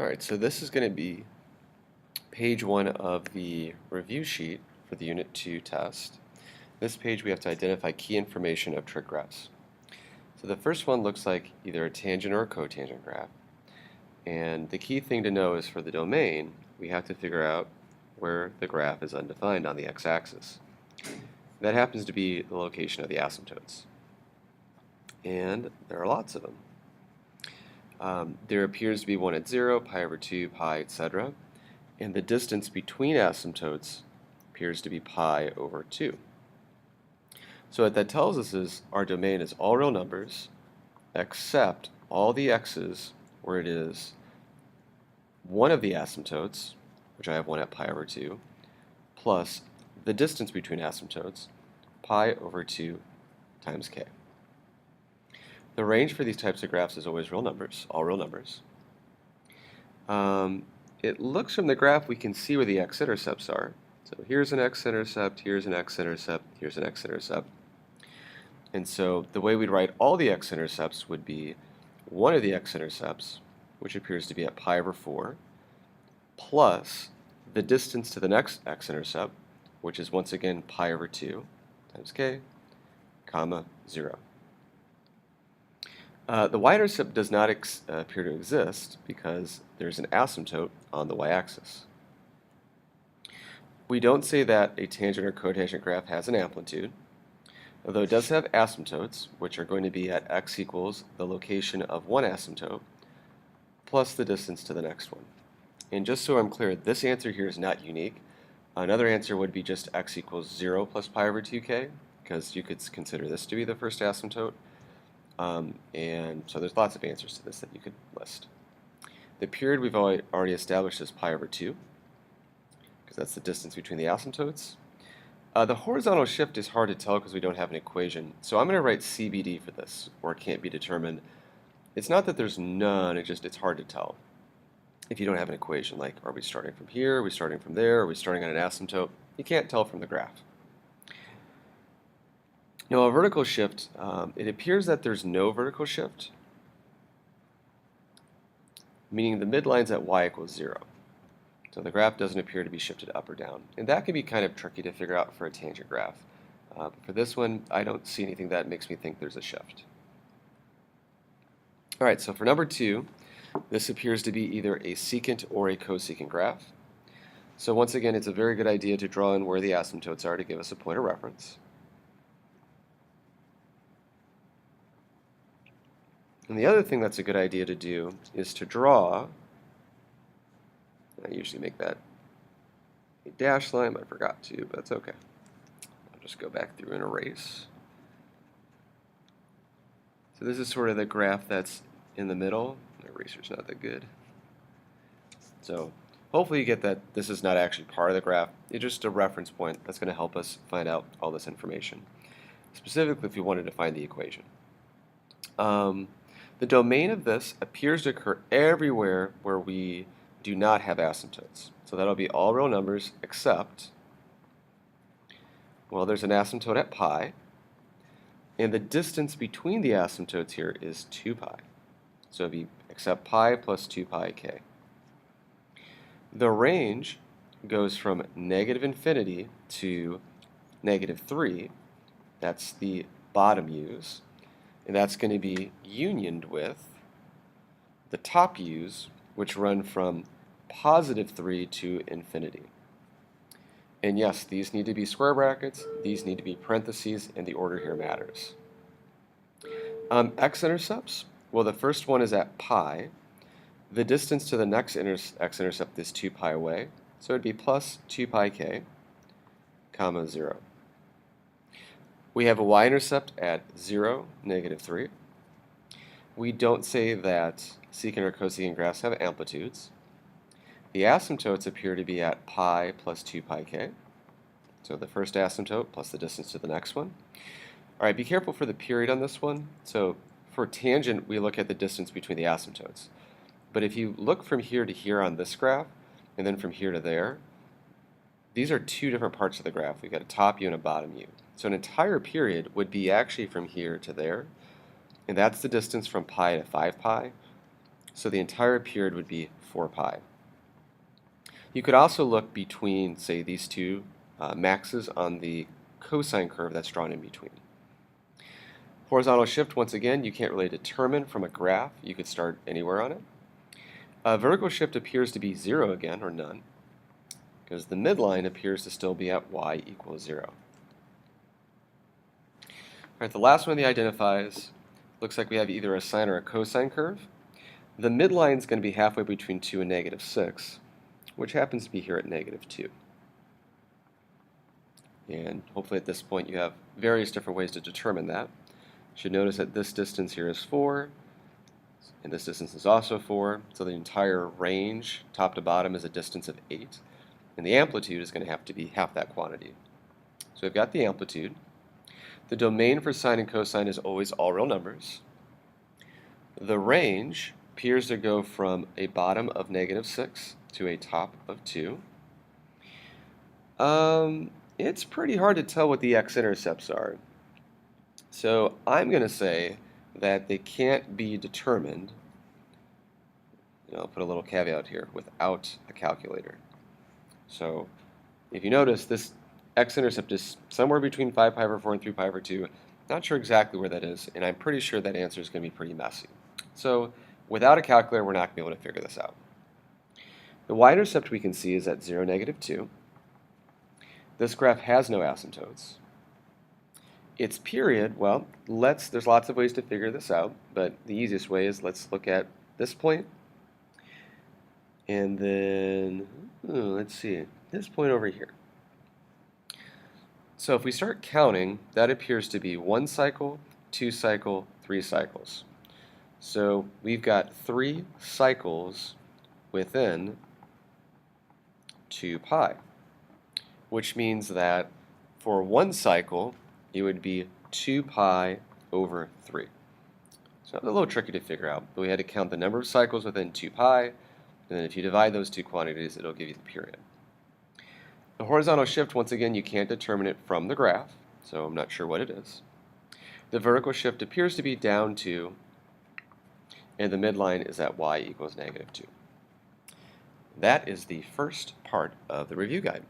Alright, so this is going to be page 1 of the review sheet for the Unit 2 test. This page we have to identify key information of trig graphs. So the first one looks like either a tangent or a cotangent graph. And the key thing to know is for the domain, we have to figure out where the graph is undefined on the x-axis. That happens to be the location of the asymptotes. And there are lots of them. There appears to be one at 0, pi over 2, pi, etc. And the distance between asymptotes appears to be pi over 2. So what that tells us is our domain is all real numbers except all the x's where it is one of the asymptotes, which I have one at pi over 2, plus the distance between asymptotes, pi over 2 times k. The range for these types of graphs is always real numbers, all real numbers. It looks from the graph we can see where the x-intercepts are. So here's an x-intercept, here's an x-intercept, here's an x-intercept. And so the way we'd write all the x-intercepts would be one of the x-intercepts, which appears to be at pi over 4, plus the distance to the next x-intercept, which is once again pi over 2 times k, comma, 0. The y-intercept does not appear to exist because there's an asymptote on the y-axis. We don't say that a tangent or cotangent graph has an amplitude, although it does have asymptotes, which are going to be at x equals the location of one asymptote plus the distance to the next one. And just so I'm clear, this answer here is not unique. Another answer would be just x equals 0 plus pi over 2k, because you could consider this to be the first asymptote. And so there's lots of answers to this that you could list. The period we've already established is pi over 2, because that's the distance between the asymptotes. The horizontal shift is hard to tell because we don't have an equation. So I'm going to write CBD for this, or can't be determined. It's not that there's none, it's hard to tell if you don't have an equation. Like, are we starting from here? Are we starting from there? Are we starting on an asymptote? You can't tell from the graph. Now, a vertical shift, it appears that there's no vertical shift, meaning the midline's at y equals 0. So the graph doesn't appear to be shifted up or down. And that can be kind of tricky to figure out for a tangent graph. But for this one, I don't see anything that makes me think there's a shift. All right, so for number 2, this appears to be either a secant or a cosecant graph. So once again, it's a very good idea to draw in where the asymptotes are to give us a point of reference. And the other thing that's a good idea to do is to draw, I usually make that a dashed line, but I forgot to, but that's okay. I'll just go back through and erase. So this is sort of the graph that's in the middle. My eraser's not that good. So hopefully you get that this is not actually part of the graph. It's just a reference point that's going to help us find out all this information, specifically if you wanted to find the equation. The domain of this appears to occur everywhere where we do not have asymptotes. So that'll be all real numbers except, well, there's an asymptote at pi, and the distance between the asymptotes here is 2 pi. So it'd be except pi plus 2 pi k. The range goes from negative infinity to negative 3. That's the bottom u's. And that's going to be unioned with the top u's, which run from positive 3 to infinity. And yes, these need to be square brackets, these need to be parentheses, and the order here matters. X-intercepts, well, the first one is at pi. The distance to the next x-intercept is 2 pi away, so it would be plus 2 pi k, comma 0. We have a y-intercept at 0, negative 3. We don't say that secant or cosecant graphs have amplitudes. The asymptotes appear to be at pi plus 2 pi k. So the first asymptote plus the distance to the next one. All right, be careful for the period on this one. So for tangent, we look at the distance between the asymptotes. But if you look from here to here on this graph, and then from here to there, these are two different parts of the graph. We've got a top U and a bottom U. So an entire period would be actually from here to there, and that's the distance from pi to 5 pi. So the entire period would be 4 pi. You could also look between, say, these two maxes on the cosine curve that's drawn in between. Horizontal shift, once again, you can't really determine from a graph. You could start anywhere on it. Vertical shift appears to be 0 again, or none, because the midline appears to still be at y equals 0. All right, the last one of the identifies looks like we have either a sine or a cosine curve. The midline is going to be halfway between 2 and negative 6, which happens to be here at negative 2. And hopefully at this point you have various different ways to determine that. You should notice that this distance here is 4, and this distance is also 4, so the entire range, top to bottom, is a distance of 8. And the amplitude is going to have to be half that quantity. So we've got the amplitude. The domain for sine and cosine is always all real numbers. The range appears to go from a bottom of negative 6 to a top of 2. It's pretty hard to tell what the x-intercepts are. So I'm going to say that they can't be determined, I'll put a little caveat here, without a calculator. So if you notice, this x-intercept is somewhere between 5 pi over 4 and 3 pi over 2. Not sure exactly where that is, and I'm pretty sure that answer is going to be pretty messy. So without a calculator, we're not going to be able to figure this out. The y-intercept we can see is at 0, negative 2. This graph has no asymptotes. Its period, well, there's lots of ways to figure this out, but the easiest way is let's look at this point, and then, let's see, this point over here. So if we start counting, that appears to be 1 cycle, 2 cycle, 3 cycles. So we've got 3 cycles within 2 pi, which means that for 1 cycle, it would be 2 pi over 3. So it's a little tricky to figure out, but we had to count the number of cycles within 2 pi, and then if you divide those two quantities, it'll give you the period. The horizontal shift, once again, you can't determine it from the graph, so I'm not sure what it is. The vertical shift appears to be down 2, and the midline is at y equals negative 2. That is the first part of the review guide.